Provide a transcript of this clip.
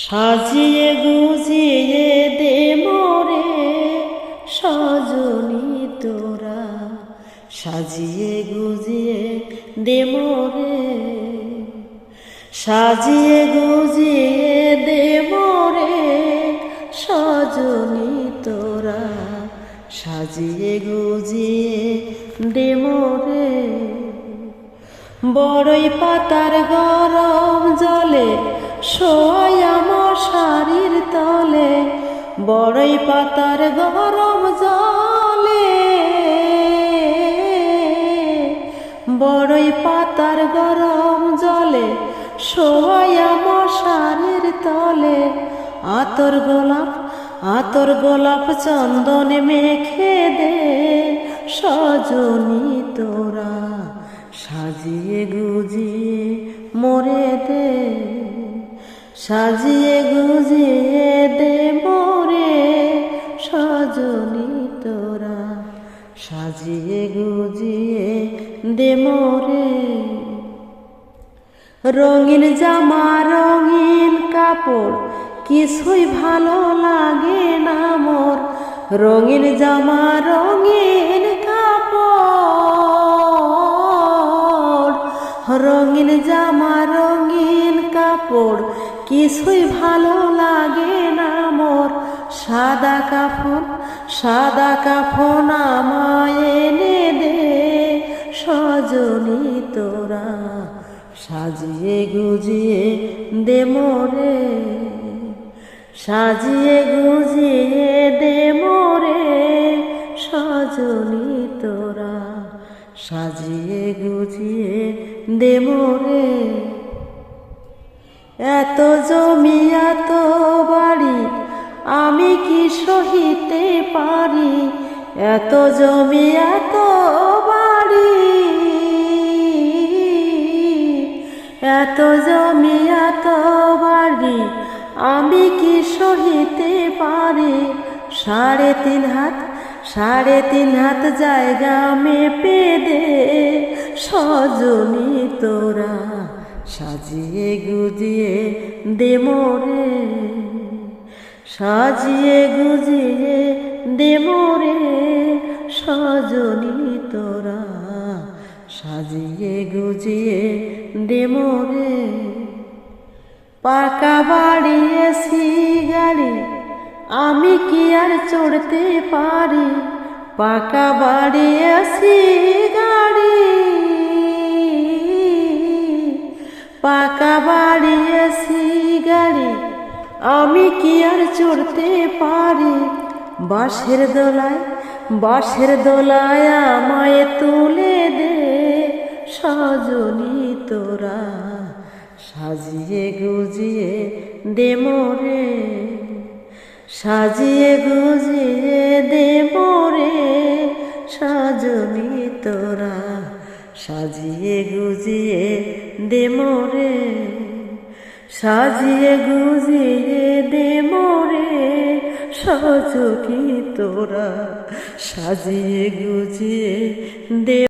সাজিয়ে গুজিয়ে দে মোরে সজনী তোরা, সাজিয়ে গুজিয়ে দে মোরে, সাজিয়ে গুজিয়ে দে মোরে সজনী তোরা, সাজিয়ে গুজিয়ে দে মোরে। বড়ই পাতার গরম জলে শোয় আমার শাড়ির তলে, বড়ই পাতার গরম জলে, বড়ই পাতার গরম জলে শোয় আমার শাড়ির তলে। আতর গোলাপ চন্দন মেখে দে সজনী তোরা, সাজিয়ে গুজিয়ে মোরে দে, সাজিয়ে গুজিয়ে দে মোরে সজনী তোরা, সাজিয়ে গুজিয়ে দে মোরে। রঙিন জামা রঙিন কাপড় কিছুই ভালো লাগে না মোর, রঙিন জামা রঙিন কাপড়, রঙিন জামা রঙিন কাপড় কিছুই ভালো লাগে না মোর। সাদা কাফন আমায় এনে দে সজনী তোরা, সাজিয়ে গুজিয়ে দে মোরে, সাজিয়ে গুজিয়ে দে মোরে সজনী তোরা, সাজিয়ে গুজিয়ে দে মোরে। এত জমি এত বাড়ি আমি কি সহিতে পারি, এত জমি এত বাড়ি, এত জমি এত বাড়ি আমি কি সহিতে পারি। 3.5 হাত জায়গা মেপে দে সজনী তোরা, সাজিয়ে গুজিয়ে দে মোরে, সাজিয়ে গুজিয়ে দে মোরে সজনী তোরা, সাজিয়ে গুজিয়ে দে মোরে। পাকা বাড়ি এসি গাড়ি আমি কি আর চড়তে পারি, পাকা বাড়ি এসি গাড়ি, পাকা বাড়ি এসি গাড়ি আমি কি আর চড়তে পারি। বাঁশের দোলায় আমায় তুলে দে সজনী তোরা, সাজিয়ে গুজিয়ে দে মোরে, সাজিয়ে গুজিয়ে দে মোরে সজনী তোরা, সাজিয়ে গুজিয়ে দে মোরে, সাজিয়ে গুজিয়ে দে মোরে সজনী তোরা, সাজিয়ে গুজিয়ে দে।